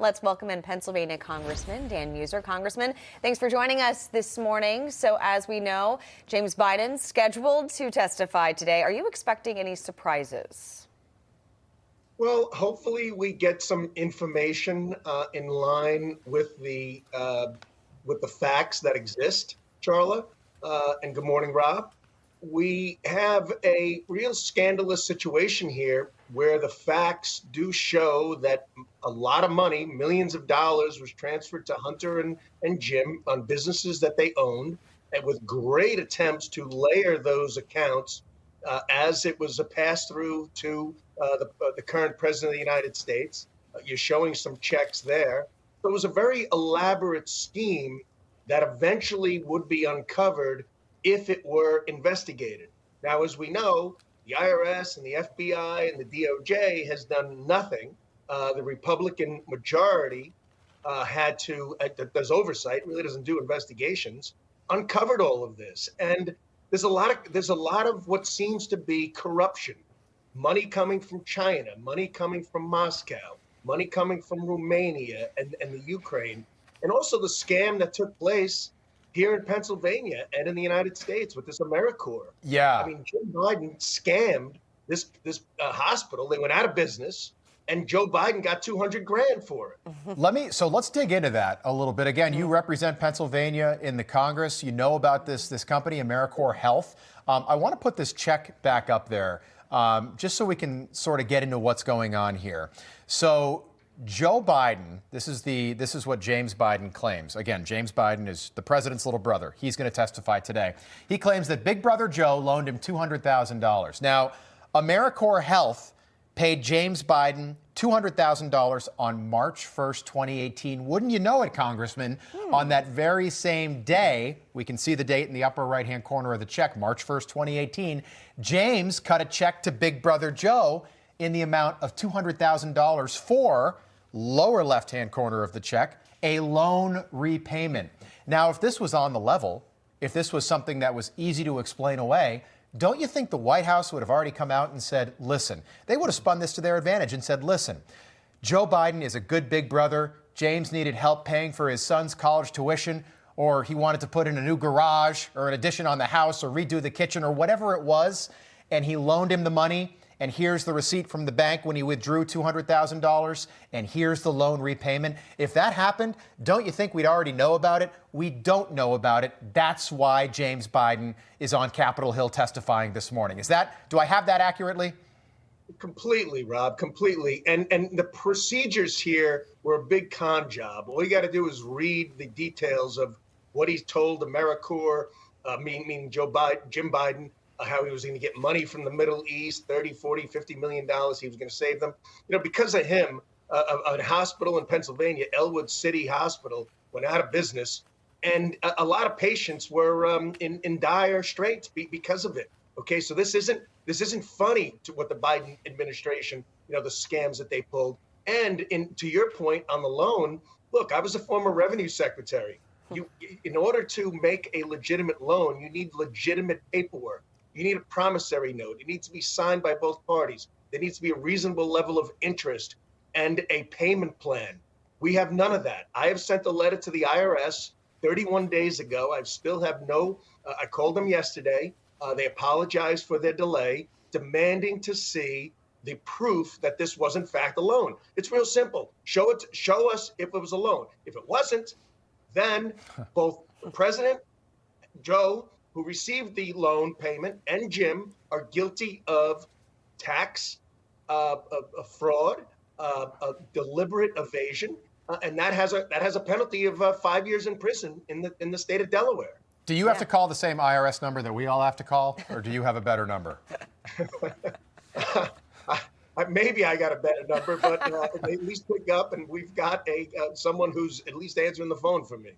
Let's welcome in Pennsylvania Congressman Dan Meuser. Congressman, thanks for joining us this morning. So as we know, James Biden's scheduled to testify today. Are you expecting any surprises? Well, hopefully we get some information in line with the facts that exist, Charla. And good morning, Rob. We have a real scandalous situation here where the facts do show that a lot of money, millions of dollars, was transferred to Hunter and Jim on businesses that they owned, and with great attempts to layer those accounts as it was a pass-through to the current president of the United States. You're showing some checks there. So it was a very elaborate scheme that eventually would be uncovered if it were investigated. Now, as we know, the IRS and the FBI and the DOJ has done nothing. The Republican majority that does oversight, really doesn't do investigations, uncovered all of this. And there's a lot of what seems to be corruption. Money coming from China, money coming from Moscow, money coming from Romania and the Ukraine, and also the scam that took place here in Pennsylvania and in the United States with this Americore. Yeah. I mean, Joe Biden scammed this hospital. They went out of business, and Joe Biden got $200 grand for it. So let's dig into that a little bit. Again, you represent Pennsylvania in the Congress. You know about this company, Americore Health. I want to put this check back up there just so we can sort of get into what's going on here. So Joe Biden, this is what James Biden claims. Again, James Biden is the president's little brother. He's going to testify today. He claims that Big Brother Joe loaned him $200,000. Now, Americore Health paid James Biden $200,000 on March 1st, 2018. Wouldn't you know it, Congressman? On that very same day, we can see the date in the upper right-hand corner of the check, March 1st, 2018, James cut a check to Big Brother Joe in the amount of $200,000 for, lower left-hand corner of the check, a loan repayment. Now, if this was on the level, if this was something that was easy to explain away, don't you think the White House would have already come out and said, listen, they would have spun this to their advantage and said, listen, Joe Biden is a good big brother. James needed help paying for his son's college tuition, or he wanted to put in a new garage or an addition on the house or redo the kitchen or whatever it was, and he loaned him the money. And here's the receipt from the bank when he withdrew $200,000, and here's the loan repayment. If that happened, don't you think we'd already know about it? We don't know about it. That's why James Biden is on Capitol Hill testifying this morning. Do I have that accurately? Completely, Rob, completely. And the procedures here were a big con job. All you got to do is read the details of what he's told Americore, meaning Jim Biden, how he was going to get money from the Middle East, 30, 40, $50 million. He was going to save them. You know, because of him, a hospital in Pennsylvania, Elwood City Hospital, went out of business. And a lot of patients were in dire straits because of it. OK, so this isn't funny to what the Biden administration, the scams that they pulled. And to your point on the loan, look, I was a former revenue secretary. In order to make a legitimate loan, you need legitimate paperwork. You need a promissory note. It needs to be signed by both parties. There needs to be a reasonable level of interest and a payment plan. We have none of that. I have sent a letter to the IRS 31 days ago. I still have I called them yesterday. They apologized for their delay, demanding to see the proof that this was in fact a loan. It's real simple. Show us if it was a loan. If it wasn't, then both the president, Joe, who received the loan payment, and Jim are guilty of tax fraud, deliberate evasion, and that has a penalty of 5 years in prison in the state of Delaware. Do you have to call the same IRS number that we all have to call, or do you have a better number? Maybe I got a better number, but they at least pick up, and we've got someone who's at least answering the phone for me.